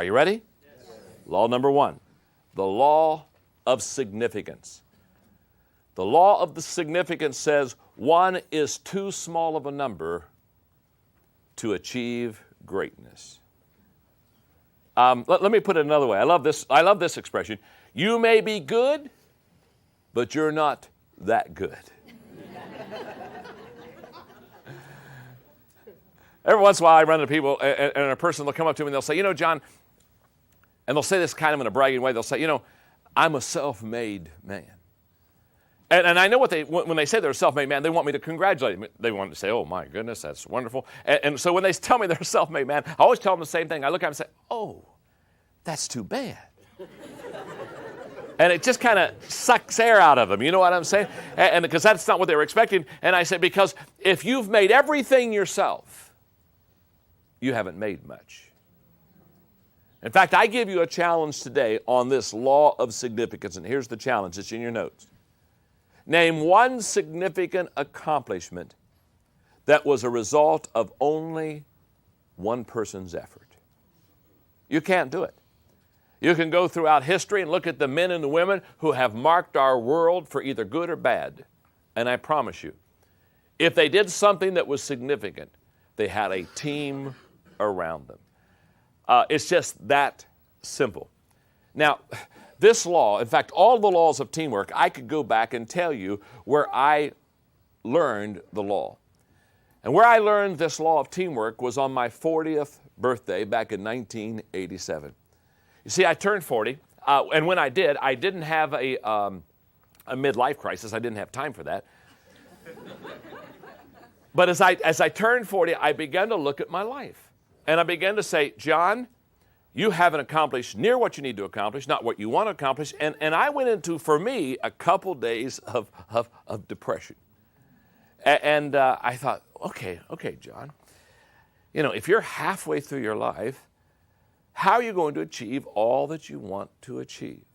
Are you ready? Yes. Law number 1, the law of significance. The law of the significance says 1 is too small of a number to achieve greatness. Let me put it another way. I love this expression. You may be good, but you're not that good. Every once in a while I run into people, and a person will come up to me and they'll say, John, and they'll say this kind of in a bragging way. They'll say, I'm a self-made man. And I know when they say they're a self-made man, they want me to congratulate them. They want to say, oh, my goodness, that's wonderful. And so when they tell me they're a self-made man, I always tell them the same thing. I look at them and say, oh, that's too bad. And it just kind of sucks air out of them. You know what I'm saying? And because that's not what they were expecting. And I say, because if you've made everything yourself, you haven't made much. In fact, I give you a challenge today on this law of significance. And here's the challenge. It's in your notes. Name one significant accomplishment that was a result of only one person's effort. You can't do it. You can go throughout history and look at the men and the women who have marked our world for either good or bad. And I promise you, if they did something that was significant, they had a team around them. It's just that simple. Now, this law, in fact, all the laws of teamwork, I could go back and tell you where I learned the law. And where I learned this law of teamwork was on my 40th birthday back in 1987. You see, I turned 40, and when I did, I didn't have a midlife crisis. I didn't have time for that. But as I turned 40, I began to look at my life. And I began to say, John, you haven't accomplished near what you need to accomplish, not what you want to accomplish. And I went into, for me, a couple days of depression. And I thought, okay, John, if you're halfway through your life, how are you going to achieve all that you want to achieve?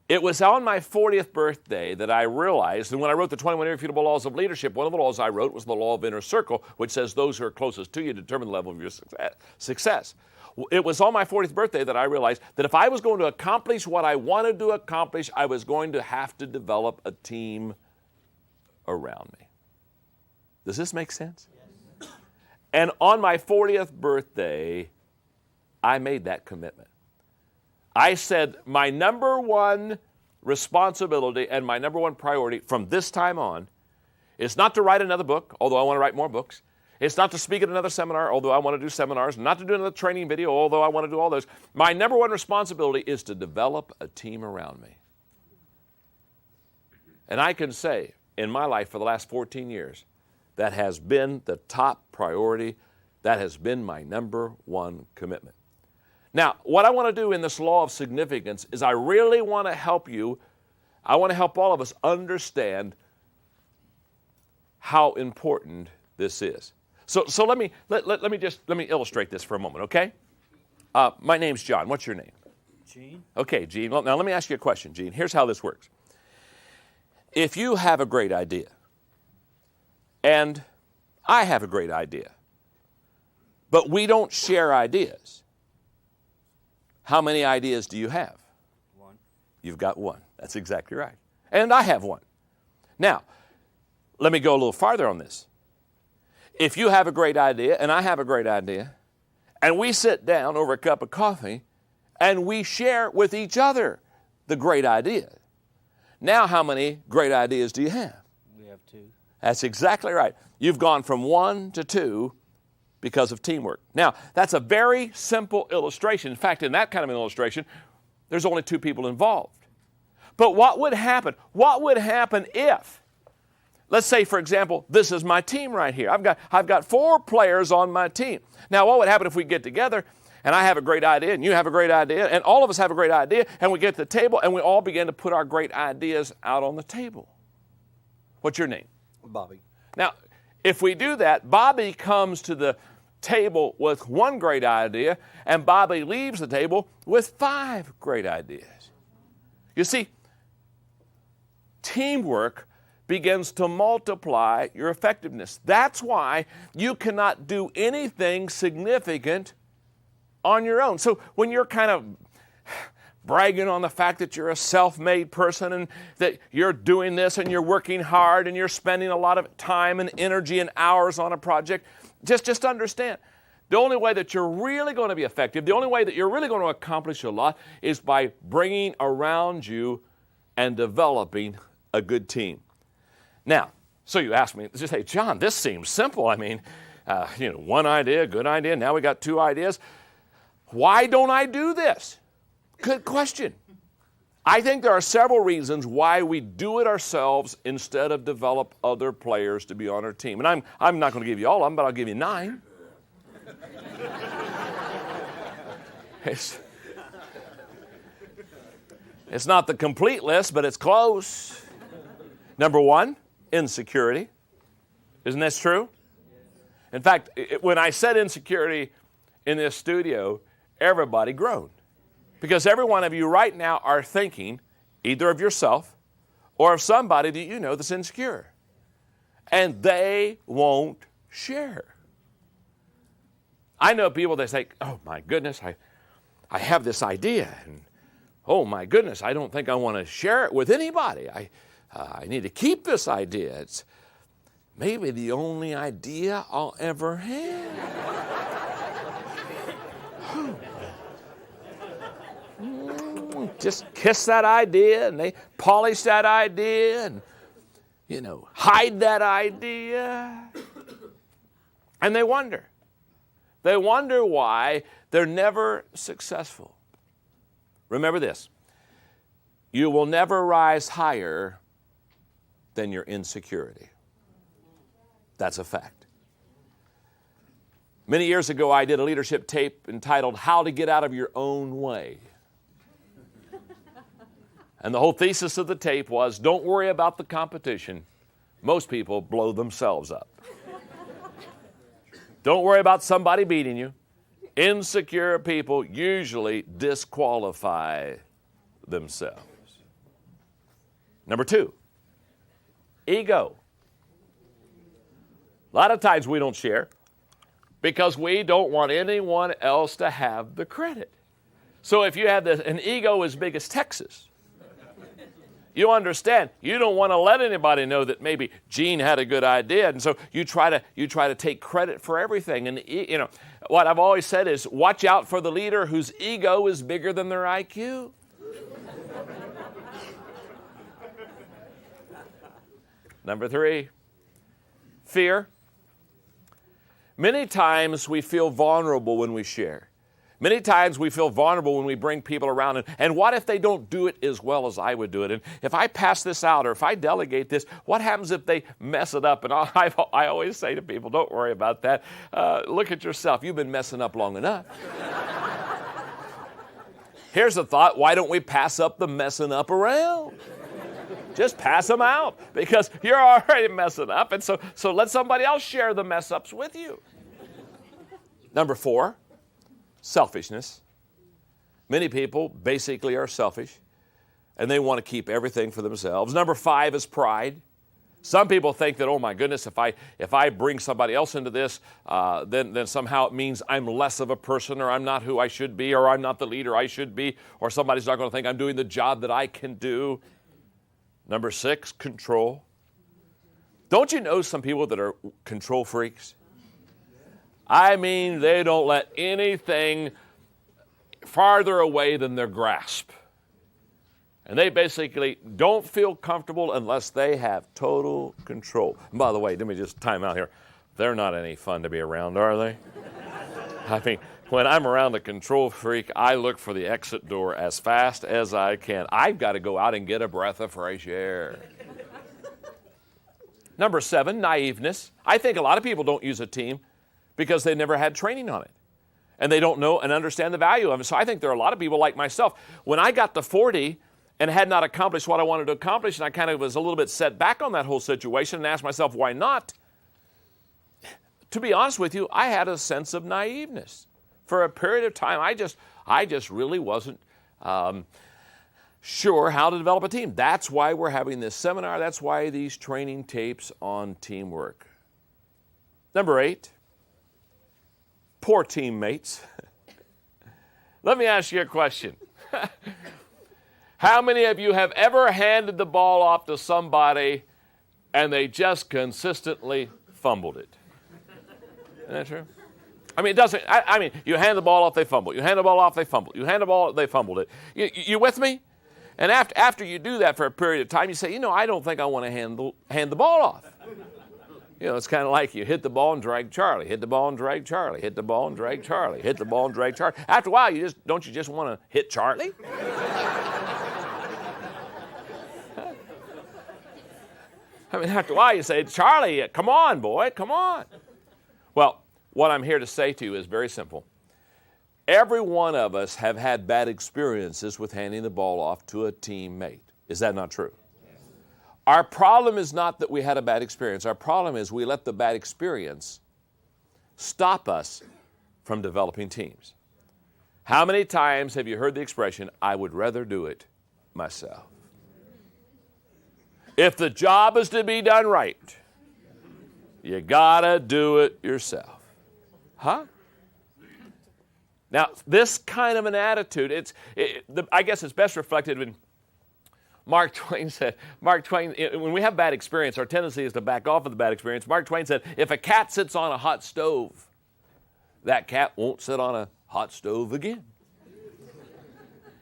It was on my 40th birthday that I realized, and when I wrote the 21 Irrefutable Laws of Leadership, one of the laws I wrote was the law of inner circle, which says those who are closest to you determine the level of your success. It was on my 40th birthday that I realized that if I was going to accomplish what I wanted to accomplish, I was going to have to develop a team around me. Does this make sense? Yes. And on my 40th birthday, I made that commitment. I said my number one responsibility and my number one priority from this time on is not to write another book, although I want to write more books. It's not to speak at another seminar, although I want to do seminars. Not to do another training video, although I want to do all those. My number one responsibility is to develop a team around me. And I can say, in my life for the last 14 years, that has been the top priority. That has been my number one commitment. Now, what I want to do in this law of significance is I really want to help you. I want to help all of us understand how important this is. So let me illustrate this for a moment, okay? My name's John. What's your name? Gene. Okay, Gene. Well, now let me ask you a question, Gene. Here's how this works. If you have a great idea, and I have a great idea, but we don't share ideas, how many ideas do you have? One. You've got one. That's exactly right. And I have one. Now, let me go a little farther on this. If you have a great idea and I have a great idea, and we sit down over a cup of coffee and we share with each other the great idea, now how many great ideas do you have? We have two. That's exactly right. You've gone from 1 to 2 because of teamwork. Now, that's a very simple illustration. In fact, in that kind of an illustration, there's only 2 people involved. But what would happen? What would happen if, let's say, for example, this is my team right here. I've got 4 players on my team. Now, what would happen if we get together and I have a great idea and you have a great idea and all of us have a great idea and we get to the table and we all begin to put our great ideas out on the table? What's your name? Bobby. Now, if we do that, Bobby comes to the table with 1 great idea, and Bobby leaves the table with 5 great ideas. You see, teamwork begins to multiply your effectiveness. That's why you cannot do anything significant on your own. So when you're kind of bragging on the fact that you're a self-made person and that you're doing this and you're working hard and you're spending a lot of time and energy and hours on a project, just understand, the only way that you're really going to be effective, the only way that you're really going to accomplish a lot is by bringing around you and developing a good team. Now, so you ask me, just say, John, this seems simple. I mean, one idea, good idea, now we got two ideas. Why don't I do this? Good question. I think there are several reasons why we do it ourselves instead of develop other players to be on our team. And I'm not going to give you all of them, but I'll give you 9. It's not the complete list, but it's close. Number 1, insecurity. Isn't this true? In fact, when I said insecurity in this studio, everybody groaned. Because every one of you right now are thinking either of yourself or of somebody that you know that's insecure. And they won't share. I know people that say, oh my goodness, I have this idea. And oh my goodness, I don't think I want to share it with anybody. I need to keep this idea. It's maybe the only idea I'll ever have. Just kiss that idea and they polish that idea and, hide that idea. And they wonder. They wonder why they're never successful. Remember this. You will never rise higher than your insecurity. That's a fact. Many years ago, I did a leadership tape entitled How to Get Out of Your Own Way. And the whole thesis of the tape was, don't worry about the competition. Most people blow themselves up. Don't worry about somebody beating you. Insecure people usually disqualify themselves. Number 2, ego. A lot of times we don't share because we don't want anyone else to have the credit. So if you have an ego as big as Texas, you understand, you don't want to let anybody know that maybe Gene had a good idea, and so you try to take credit for everything. And what I've always said is, watch out for the leader whose ego is bigger than their IQ. Number 3, fear. Many times we feel vulnerable when we share. Many times we feel vulnerable when we bring people around. And what if they don't do it as well as I would do it? And if I pass this out or if I delegate this, what happens if they mess it up? And I always say to people, don't worry about that. Look at yourself. You've been messing up long enough. Here's a thought. Why don't we pass up the messing up around? Just pass them out because you're already messing up. And so let somebody else share the mess ups with you. Number 4. Selfishness. Many people basically are selfish and they want to keep everything for themselves. Number 5 is pride. Some people think that, oh my goodness, if I bring somebody else into this, then somehow it means I'm less of a person, or I'm not who I should be, or I'm not the leader I should be, or somebody's not going to think I'm doing the job that I can do. Number 6, control. Don't you know some people that are control freaks? I mean, they don't let anything farther away than their grasp. And they basically don't feel comfortable unless they have total control. And by the way, let me just time out here. They're not any fun to be around, are they? I mean, when I'm around a control freak, I look for the exit door as fast as I can. I've got to go out and get a breath of fresh air. Number 7, naiveness. I think a lot of people don't use a team because they never had training on it. And they don't know and understand the value of it. So I think there are a lot of people like myself. When I got to 40 and had not accomplished what I wanted to accomplish, and I kind of was a little bit set back on that whole situation and asked myself, why not? To be honest with you, I had a sense of naiveness. For a period of time, I just really wasn't sure how to develop a team. That's why we're having this seminar. That's why these training tapes on teamwork. Number 8, poor teammates. Let me ask you a question. How many of you have ever handed the ball off to somebody and they just consistently fumbled it? Isn't that true? I mean, it doesn't, I mean, you hand the ball off, they fumble. You hand the ball off, they fumble. You hand the ball off, they fumbled it. You with me? And after you do that for a period of time, you say, I don't think I want to hand the ball off. It's kind of like you hit the ball and drag Charlie, hit the ball and drag Charlie, hit the ball and drag Charlie, hit the ball and drag Charlie. After a while, don't you just want to hit Charlie? I mean, after a while, you say, Charlie, come on, boy, come on. Well, what I'm here to say to you is very simple. Every one of us have had bad experiences with handing the ball off to a teammate. Is that not true? Yes. Our problem is not that we had a bad experience. Our problem is we let the bad experience stop us from developing teams. How many times have you heard the expression, I would rather do it myself? If the job is to be done right, you gotta do it yourself. Huh? Now, this kind of an attitude, I guess it's best reflected when Mark Twain said, when we have bad experience, our tendency is to back off of the bad experience. Mark Twain said, if a cat sits on a hot stove, that cat won't sit on a hot stove again.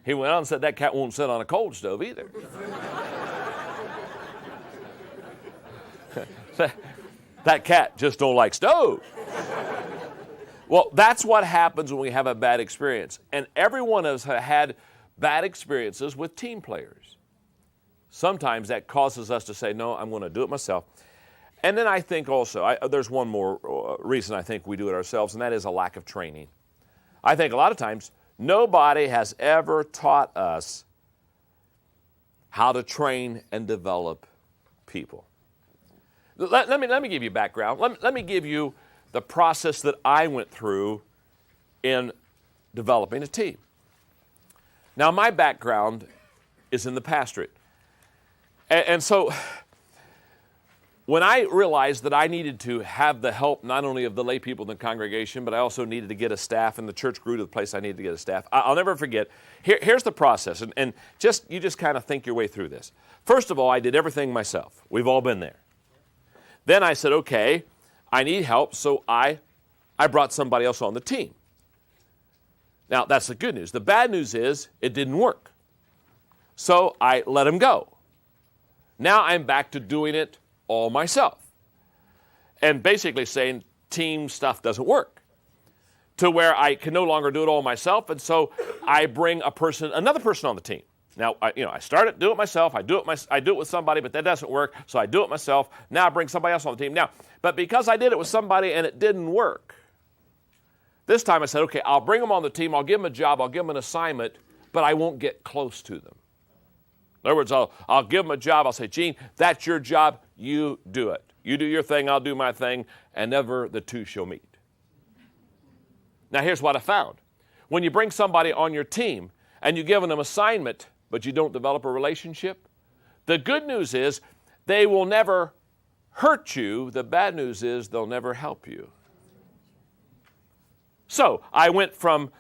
He went on and said, that cat won't sit on a cold stove either. That cat just don't like stove. Well, that's what happens when we have a bad experience. And every one of us have had bad experiences with team players. Sometimes that causes us to say, no, I'm going to do it myself. And then I think also, there's one more reason I think we do it ourselves, and that is a lack of training. I think a lot of times, nobody has ever taught us how to train and develop people. Let me give you background. Let me give you the process that I went through in developing a team. Now, my background is in the pastorate. And so when I realized that I needed to have the help not only of the lay people in the congregation, but I also needed to get a staff, and the church grew to the place I needed to get a staff, I'll never forget. Here's the process, and you just kind of think your way through this. First of all, I did everything myself. We've all been there. Then I said, okay, I need help, so I brought somebody else on the team. Now, that's the good news. The bad news is it didn't work. So I let him go. Now I'm back to doing it all myself. And basically saying team stuff doesn't work. To where I can no longer do it all myself, and so I bring another person on the team. Now, I started to do it myself. I do it with somebody, but that doesn't work, so I do it myself. Now I bring somebody else on the team. Now, but because I did it with somebody and it didn't work, this time I said, okay, I'll bring them on the team. I'll give them a job. I'll give them an assignment, but I won't get close to them. In other words, I'll give them a job. I'll say, Gene, that's your job. You do it. You do your thing. I'll do my thing, and never the two shall meet. Now, here's what I found. When you bring somebody on your team and you give them an assignment, but you don't develop a relationship, the good news is they will never hurt you. The bad news is they'll never help you. So I went from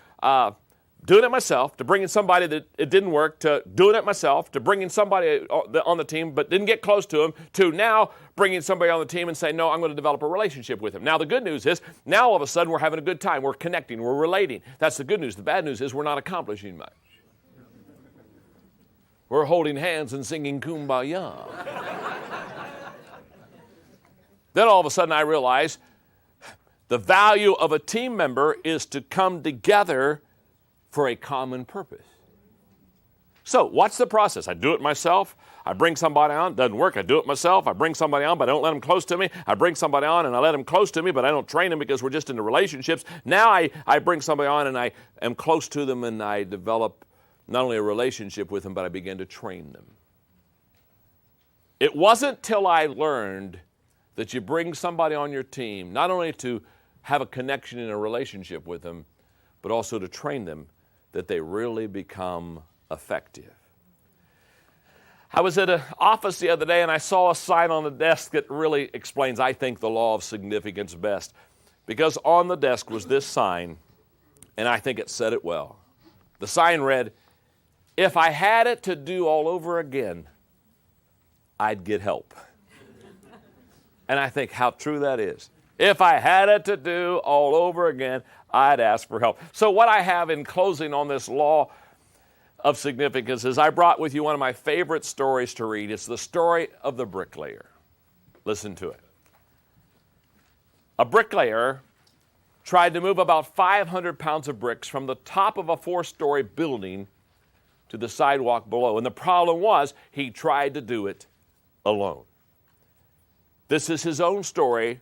doing it myself to bringing somebody that it didn't work, to doing it myself, to bringing somebody on the team but didn't get close to him, to now bringing somebody on the team and saying, no, I'm going to develop a relationship with him. Now the good news is now all of a sudden we're having a good time. We're connecting. We're relating. That's the good news. The bad news is we're not accomplishing much. We're holding hands and singing Kumbaya. Then all of a sudden I realize the value of a team member is to come together for a common purpose. So what's the process? I do it myself. I bring somebody on. Doesn't work. I do it myself. I bring somebody on, but I don't let them close to me. I bring somebody on and I let them close to me, but I don't train them because we're just into relationships. Now I bring somebody on and I am close to them and I develop not only a relationship with them, but I begin to train them. It wasn't till I learned that you bring somebody on your team, not only to have a connection in a relationship with them, but also to train them, that they really become effective. I was at an office the other day and I saw a sign on the desk that really explains, I think, the law of significance best. Because on the desk was this sign, and I think it said it well. The sign read, "If I had it to do all over again, I'd get help." And I think how true that is. If I had it to do all over again, I'd ask for help. So what I have in closing on this law of significance is I brought with you one of my favorite stories to read. It's the story of the bricklayer. Listen to it. A bricklayer tried to move about 500 pounds of bricks from the top of a 4-story building to the sidewalk below. And the problem was he tried to do it alone. This is his own story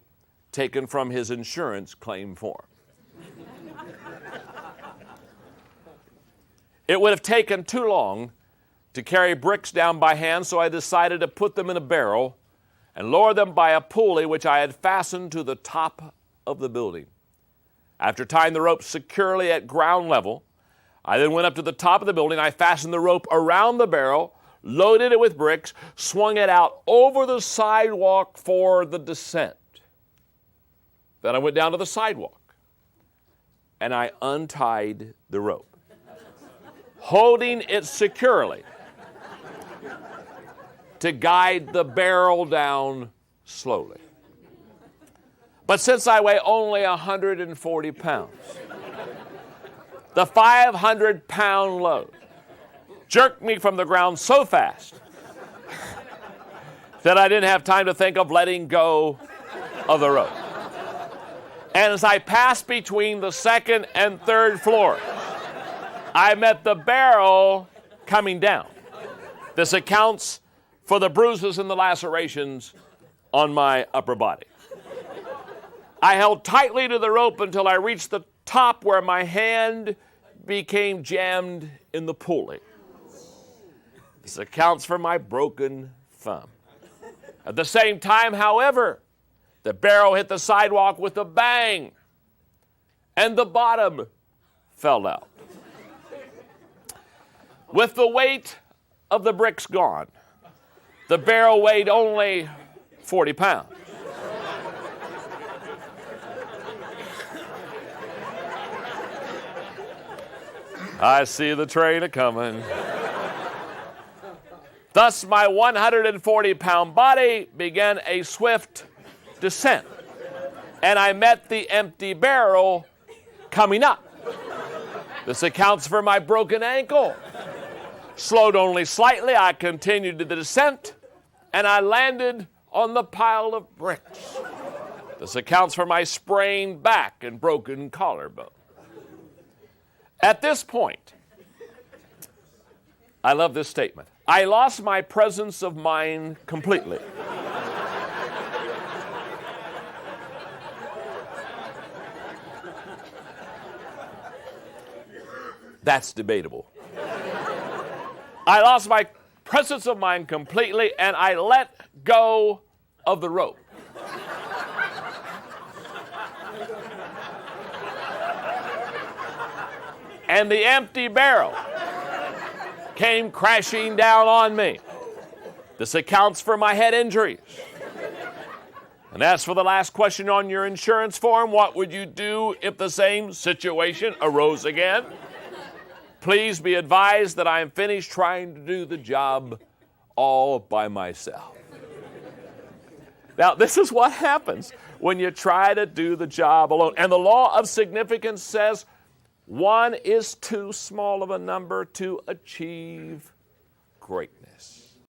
taken from his insurance claim form. It would have taken too long to carry bricks down by hand, so I decided to put them in a barrel and lower them by a pulley which I had fastened to the top of the building. After tying the rope securely at ground level, I then went up to the top of the building. I fastened the rope around the barrel, loaded it with bricks, swung it out over the sidewalk for the descent. Then I went down to the sidewalk and I untied the rope, holding it securely to guide the barrel down slowly. But since I weigh only 140 pounds, the 500-pound load jerked me from the ground so fast that I didn't have time to think of letting go of the rope. And as I passed between the second and third floor, I met the barrel coming down. This accounts for the bruises and the lacerations on my upper body. I held tightly to the rope until I reached the top where my hand became jammed in the pulley. This accounts for my broken thumb. At the same time, however, the barrel hit the sidewalk with a bang, and the bottom fell out. With the weight of the bricks gone, the barrel weighed only 40 pounds. I see the train a-coming. Thus, my 140-pound body began a swift descent, and I met the empty barrel coming up. This accounts for my broken ankle. Slowed only slightly, I continued to the descent, and I landed on the pile of bricks. This accounts for my sprained back and broken collarbone. At this point, I love this statement. I lost my presence of mind completely. That's debatable. I lost my presence of mind completely, and I let go of the rope. And the empty barrel came crashing down on me. This accounts for my head injuries. And as for the last question on your insurance form, what would you do if the same situation arose again? Please be advised that I am finished trying to do the job all by myself. Now, this is what happens when you try to do the job alone. And the law of significance says one is too small of a number to achieve greatness.